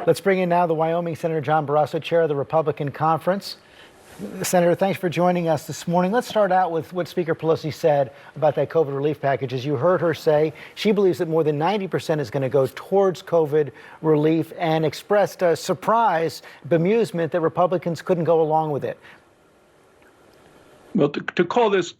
Let's bring in now the Wyoming Senator John Barrasso, chair of the Republican Conference. Senator, thanks for joining us this morning. Let's start out with what Speaker Pelosi said about that COVID relief package. As you heard her say, she believes that more than 90% is going to go towards COVID relief and expressed surprise, bemusement that Republicans couldn't go along with it. Well, to call this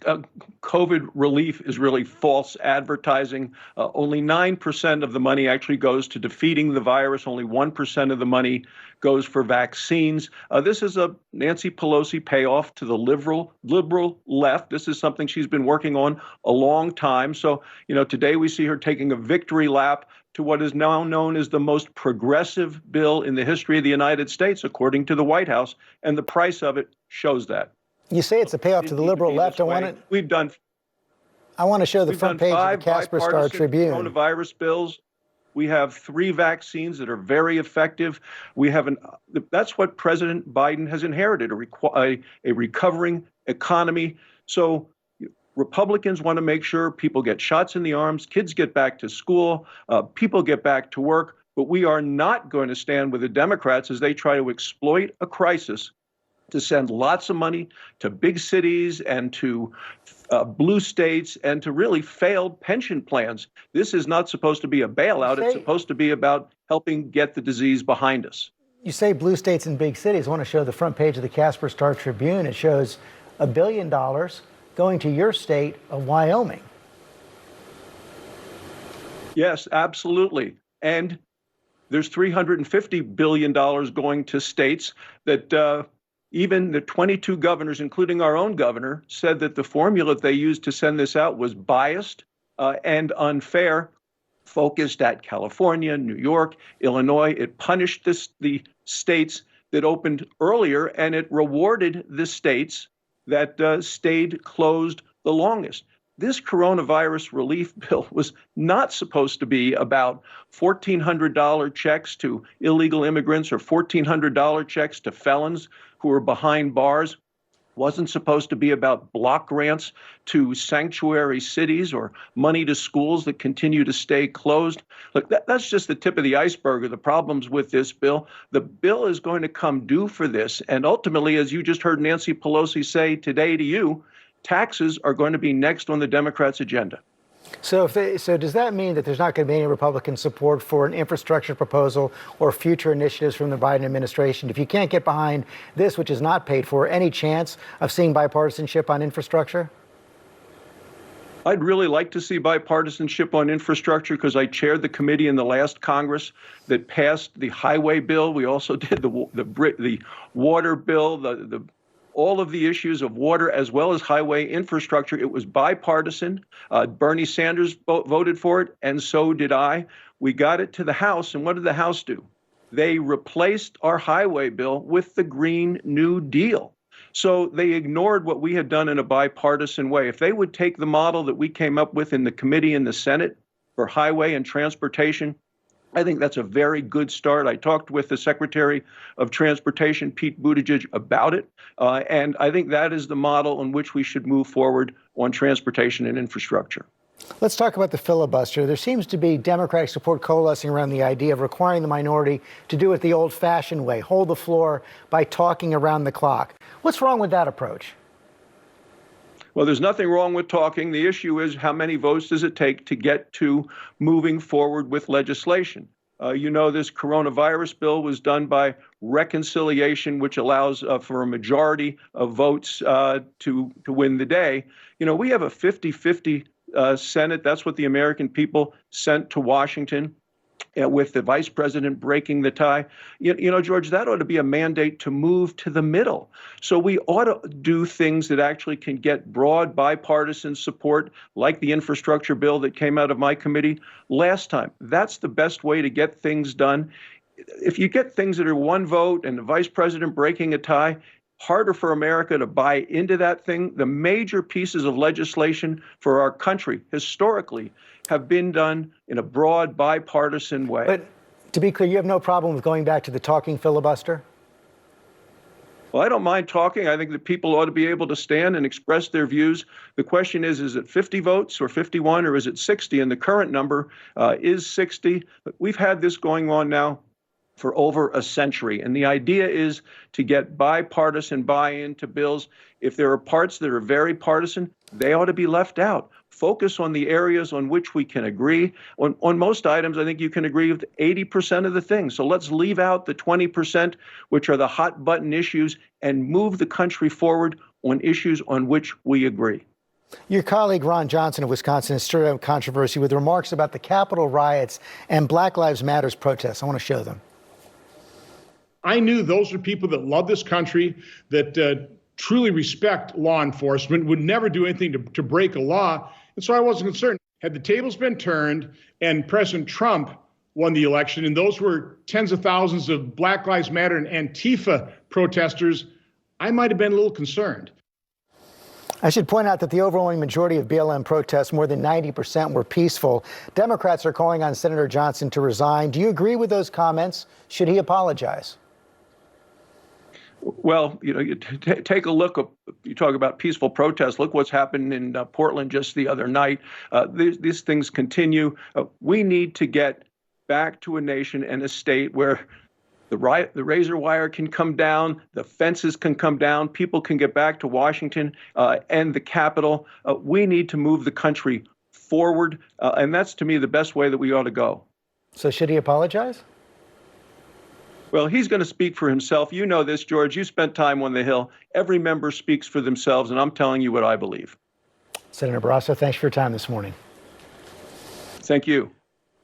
COVID relief is really false advertising. Only 9% of the money actually goes to defeating the virus. Only 1% of the money goes for vaccines. This is a Nancy Pelosi payoff to the liberal left. This is something she's been working on a long time. So, today we see her taking a victory lap to what is now known as the most progressive bill in the history of the United States, according to the White House, and the price of it shows that. You say it's a payoff to the liberal left. I want to show the front page of the Casper Star Tribune. Coronavirus bills. We have 3 vaccines that are very effective. That's what President Biden has inherited, a recovering economy. So Republicans want to make sure people get shots in the arms, kids get back to school, people get back to work. But we are not going to stand with the Democrats as they try to exploit a crisis to send lots of money to big cities and to blue states and to really failed pension plans. This is not supposed to be a bailout. It's supposed to be about helping get the disease behind us. You say blue states and big cities. I want to show the front page of the Casper Star Tribune. It shows $1 billion going to your state of Wyoming. Yes, absolutely. And there's $350 billion going to states that even the 22 governors, including our own governor, said that the formula they used to send this out was biased and unfair, focused at California, New York, Illinois. It punished the states that opened earlier, and it rewarded the states that stayed closed the longest. This coronavirus relief bill was not supposed to be about $1,400 checks to illegal immigrants or $1,400 checks to felons who are behind bars. Wasn't supposed to be about block grants to sanctuary cities or money to schools that continue to stay closed. Look, that's just the tip of the iceberg of the problems with this bill. The bill is going to come due for this. And ultimately, as you just heard Nancy Pelosi say today to you, taxes are going to be next on the Democrats' agenda. So does that mean that there's not going to be any Republican support for an infrastructure proposal or future initiatives from the Biden administration? If you can't get behind this, which is not paid for, any chance of seeing bipartisanship on infrastructure? I'd really like to see bipartisanship on infrastructure because I chaired the committee in the last Congress that passed the highway bill. We also did the water bill, all of the issues of water as well as highway infrastructure. It was bipartisan. Bernie Sanders voted for it, and so did I. We got it to the House, and what did the House do? They replaced our highway bill with the Green New Deal. So they ignored what we had done in a bipartisan way. If they would take the model that we came up with in the committee in the Senate for highway and transportation, I think that's a very good start. I talked with the Secretary of Transportation, Pete Buttigieg, about it. And I think that is the model in which we should move forward on transportation and infrastructure. Let's talk about the filibuster. There seems to be Democratic support coalescing around the idea of requiring the minority to do it the old-fashioned way, hold the floor by talking around the clock. What's wrong with that approach? Well, there's nothing wrong with talking. The issue is how many votes does it take to get to moving forward with legislation? This coronavirus bill was done by reconciliation, which allows for a majority of votes to win the day. We have a 50-50 Senate. That's what the American people sent to Washington. With the vice president breaking the tie. George, that ought to be a mandate to move to the middle. So we ought to do things that actually can get broad bipartisan support, like the infrastructure bill that came out of my committee last time. That's the best way to get things done. If you get things that are one vote and the vice president breaking a tie, harder for America to buy into that thing. The major pieces of legislation for our country historically have been done in a broad bipartisan way. But to be clear, you have no problem with going back to the talking filibuster? Well, I don't mind talking. I think that people ought to be able to stand and express their views. The question is it 50 votes or 51 or is it 60? And the current number is 60. But we've had this going on now for over a century. And the idea is to get bipartisan buy-in to bills. If there are parts that are very partisan, they ought to be left out. Focus on the areas on which we can agree. On most items, I think you can agree with 80% of the things. So let's leave out the 20%, which are the hot button issues, and move the country forward on issues on which we agree. Your colleague Ron Johnson of Wisconsin has stirred up controversy with remarks about the Capitol riots and Black Lives Matter protests. I want to show them. I knew those are people that love this country, that truly respect law enforcement, would never do anything to break a law. And so I wasn't concerned. Had the tables been turned and President Trump won the election, and those were tens of thousands of Black Lives Matter and Antifa protesters, I might have been a little concerned. I should point out that the overwhelming majority of BLM protests, more than 90%, were peaceful. Democrats are calling on Senator Johnson to resign. Do you agree with those comments? Should he apologize? Well, you take a look. You talk about peaceful protests. Look what's happened in Portland just the other night. These things continue. We need to get back to a nation and a state where the razor wire can come down, the fences can come down, people can get back to Washington and the Capitol. We need to move the country forward, and that's, to me, the best way that we ought to go. So should he apologize? Well, he's going to speak for himself. You know this, George. You spent time on the Hill. Every member speaks for themselves, and I'm telling you what I believe. Senator Barrasso, thanks for your time this morning. Thank you.